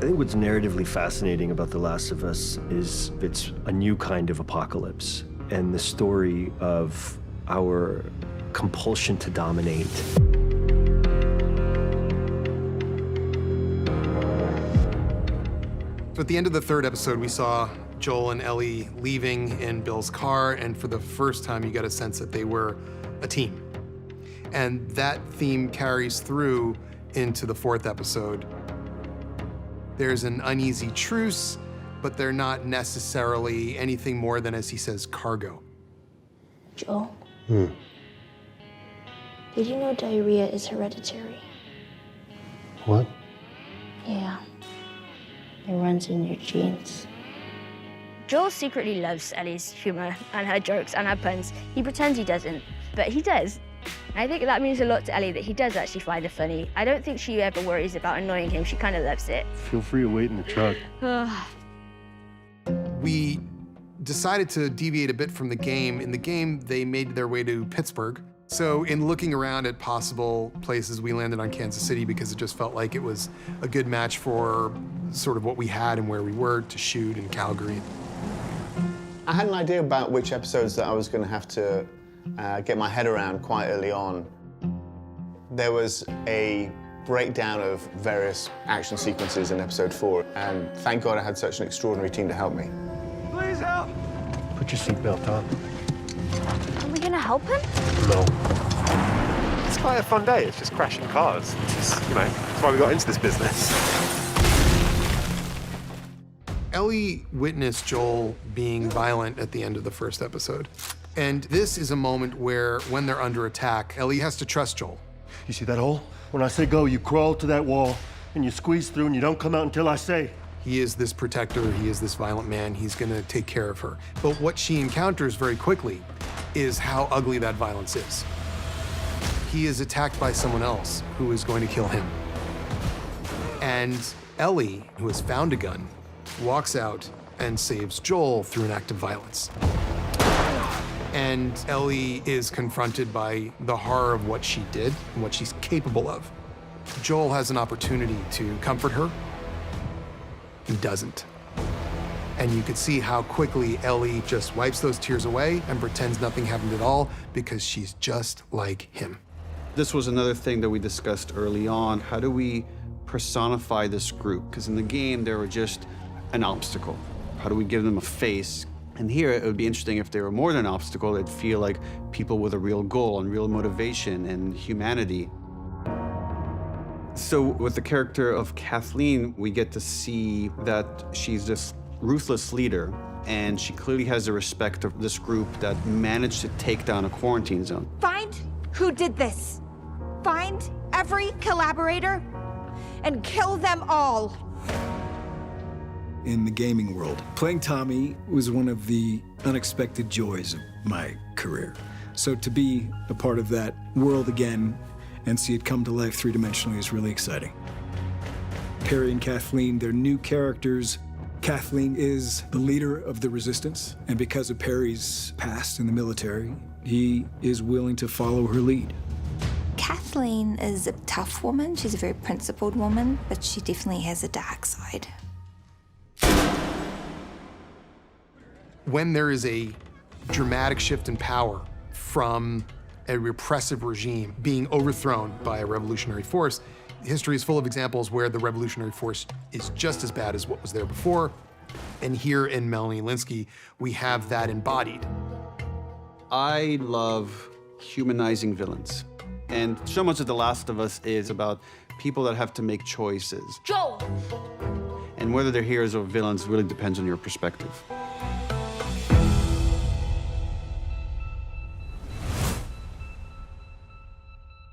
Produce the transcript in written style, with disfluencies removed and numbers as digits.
think what's narratively fascinating about The Last of Us is it's a new kind of apocalypse and the story of our compulsion to dominate. So at the end of the third episode, we saw Joel and Ellie leaving in Bill's car, and for the first time, you got a sense that they were a team. And that theme carries through into the fourth episode. There's an uneasy truce, but they're not necessarily anything more than, as he says, cargo. Joel? Did you know diarrhea is hereditary? What? Yeah. It runs in your genes. Joel secretly loves Ellie's humor and her jokes and her puns. He pretends he doesn't, but he does. And I think that means a lot to Ellie that he does actually find her funny. I don't think she ever worries about annoying him. She kind of loves it. Feel free to wait in the truck. We decided to deviate a bit from the game. In the game, they made their way to Pittsburgh. So in looking around at possible places, we landed on Kansas City because it just felt like it was a good match for sort of what we had and where we were to shoot in Calgary. I had an idea about which episodes that I was going to have to get my head around quite early on. There was a breakdown of various action sequences in episode 4, and thank God I had such an extraordinary team to help me. Please help! Put your seatbelt on. Are we gonna help him? No. It's quite a fun day. It's just crashing cars. It's just, you know, that's why we got into this business. Ellie witnessed Joel being violent at the end of the first episode. And this is a moment where, when they're under attack, Ellie has to trust Joel. You see that hole? When I say go, you crawl to that wall and you squeeze through and you don't come out until I say. He is this protector, he is this violent man, he's gonna take care of her. But what she encounters very quickly is how ugly that violence is. He is attacked by someone else who is going to kill him. And Ellie, who has found a gun, walks out and saves Joel through an act of violence. And Ellie is confronted by the horror of what she did and what she's capable of. Joel has an opportunity to comfort her. He doesn't. And you could see how quickly Ellie just wipes those tears away and pretends nothing happened at all because she's just like him. This was another thing that we discussed early on. How do we personify this group? Because in the game, they were just an obstacle. How do we give them a face? And here, it would be interesting if they were more than an obstacle. They'd feel like people with a real goal and real motivation and humanity. So with the character of Kathleen, we get to see that she's this ruthless leader, and she clearly has the respect of this group that managed to take down a quarantine zone. Find who did this. Find every collaborator and kill them all. In the gaming world, playing Tommy was one of the unexpected joys of my career. So to be a part of that world again and see it come to life three-dimensionally is really exciting. Perry and Kathleen, they're new characters. Kathleen is the leader of the resistance, and because of Perry's past in the military, he is willing to follow her lead. Kathleen is a tough woman. She's a very principled woman, but she definitely has a dark side. When there is a dramatic shift in power from a repressive regime being overthrown by a revolutionary force, history is full of examples where the revolutionary force is just as bad as what was there before. And here in Melanie Lynskey, we have that embodied. I love humanizing villains. And so much of The Last of Us is about people that have to make choices. Joel! And whether they're heroes or villains really depends on your perspective.